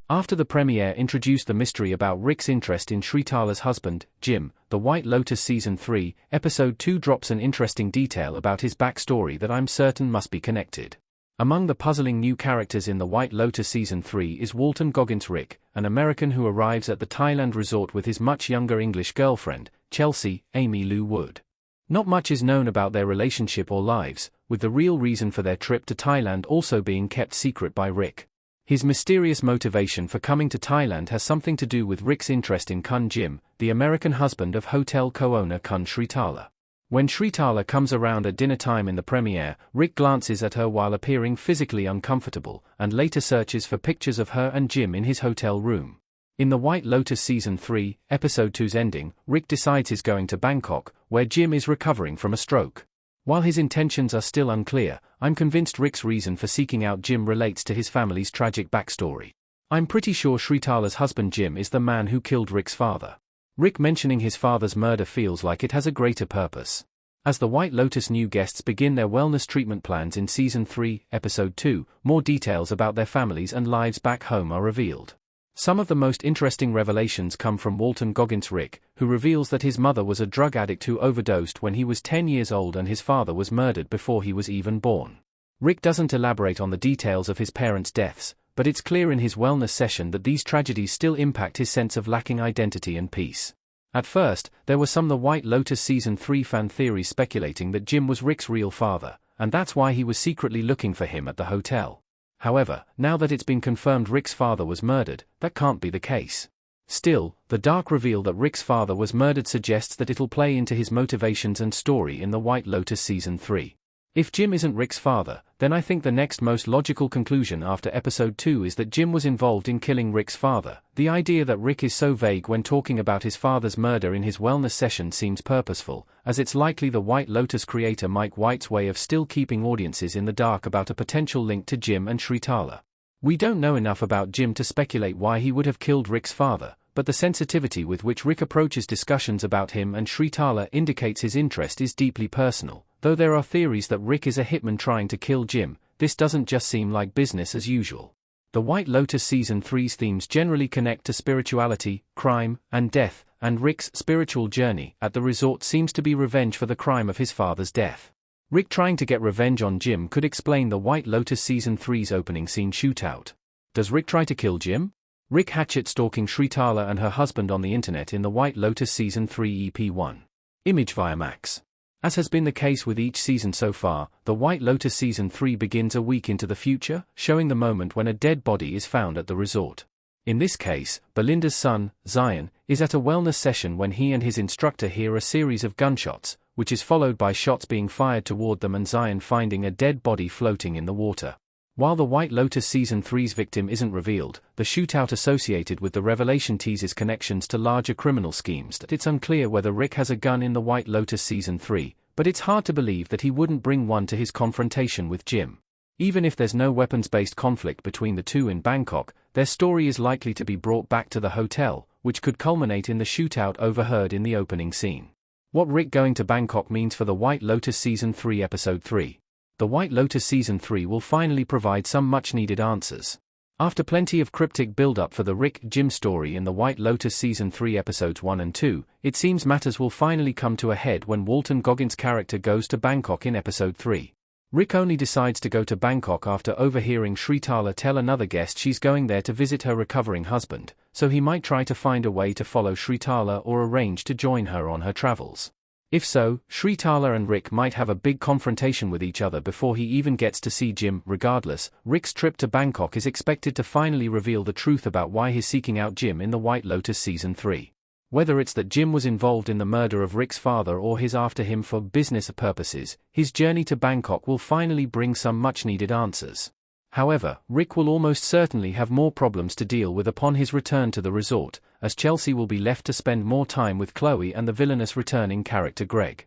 After the premiere introduced the mystery about Rick's interest in Shritala's husband, Jim, The White Lotus Season 3, Episode 2 drops an interesting detail about his backstory that I'm certain must be connected. Among the puzzling new characters in The White Lotus Season 3 is Walton Goggins Rick, an American who arrives at the Thailand resort with his much younger English girlfriend, Chelsea, Amy Lou Wood. Not much is known about their relationship or lives, with the real reason for their trip to Thailand also being kept secret by Rick. His mysterious motivation for coming to Thailand has something to do with Rick's interest in Kun Jim, the American husband of hotel co-owner Kun Sritala. When Sritala comes around at dinner time in the premiere, Rick glances at her while appearing physically uncomfortable, and later searches for pictures of her and Jim in his hotel room. In The White Lotus Season 3, Episode 2's ending, Rick decides he's going to Bangkok, where Jim is recovering from a stroke. While his intentions are still unclear, I'm convinced Rick's reason for seeking out Jim relates to his family's tragic backstory. I'm pretty sure Sritala's husband Jim is the man who killed Rick's father. Rick mentioning his father's murder feels like it has a greater purpose. As the White Lotus new guests begin their wellness treatment plans in Season 3, Episode 2, more details about their families and lives back home are revealed. Some of the most interesting revelations come from Walton Goggins Rick, who reveals that his mother was a drug addict who overdosed when he was 10 years old and his father was murdered before he was even born. Rick doesn't elaborate on the details of his parents' deaths, but it's clear in his wellness session that these tragedies still impact his sense of lacking identity and peace. At first, there were some The White Lotus Season 3 fan theories speculating that Jim was Rick's real father, and that's why he was secretly looking for him at the hotel. However, now that it's been confirmed Rick's father was murdered, that can't be the case. Still, the dark reveal that Rick's father was murdered suggests that it'll play into his motivations and story in The White Lotus Season 3. If Jim isn't Rick's father, then I think the next most logical conclusion after Episode 2 is that Jim was involved in killing Rick's father. The idea that Rick is so vague when talking about his father's murder in his wellness session seems purposeful, as it's likely the White Lotus creator Mike White's way of still keeping audiences in the dark about a potential link to Jim and Sritala. We don't know enough about Jim to speculate why he would have killed Rick's father, but the sensitivity with which Rick approaches discussions about him and Sritala indicates his interest is deeply personal. Though there are theories that Rick is a hitman trying to kill Jim, this doesn't just seem like business as usual. The White Lotus Season 3's themes generally connect to spirituality, crime, and death, and Rick's spiritual journey at the resort seems to be revenge for the crime of his father's death. Rick trying to get revenge on Jim could explain the White Lotus Season 3's opening scene shootout. Does Rick try to kill Jim? Rick hatchet stalking Sritala and her husband on the internet in the White Lotus Season 3 EP1. Image via Max. As has been the case with each season so far, The White Lotus Season 3 begins a week into the future, showing the moment when a dead body is found at the resort. In this case, Belinda's son, Zion, is at a wellness session when he and his instructor hear a series of gunshots, which is followed by shots being fired toward them and Zion finding a dead body floating in the water. While The White Lotus Season 3's victim isn't revealed, the shootout associated with the revelation teases connections to larger criminal schemes. It's unclear whether Rick has a gun in The White Lotus Season 3, but it's hard to believe that he wouldn't bring one to his confrontation with Jim. Even if there's no weapons-based conflict between the two in Bangkok, their story is likely to be brought back to the hotel, which could culminate in the shootout overheard in the opening scene. What Rick going to Bangkok means for The White Lotus Season 3 Episode 3. The White Lotus Season 3 will finally provide some much-needed answers. After plenty of cryptic build-up for the Rick-Jim story in The White Lotus Season 3 Episodes 1 and 2, it seems matters will finally come to a head when Walton Goggins' character goes to Bangkok in Episode 3. Rick only decides to go to Bangkok after overhearing Sritala tell another guest she's going there to visit her recovering husband, so he might try to find a way to follow Sritala or arrange to join her on her travels. If so, Sritala and Rick might have a big confrontation with each other before he even gets to see Jim. Regardless, Rick's trip to Bangkok is expected to finally reveal the truth about why he's seeking out Jim in The White Lotus Season 3. Whether it's that Jim was involved in the murder of Rick's father or he's after him for business purposes, his journey to Bangkok will finally bring some much-needed answers. However, Rick will almost certainly have more problems to deal with upon his return to the resort, as Chelsea will be left to spend more time with Chloe and the villainous returning character Greg.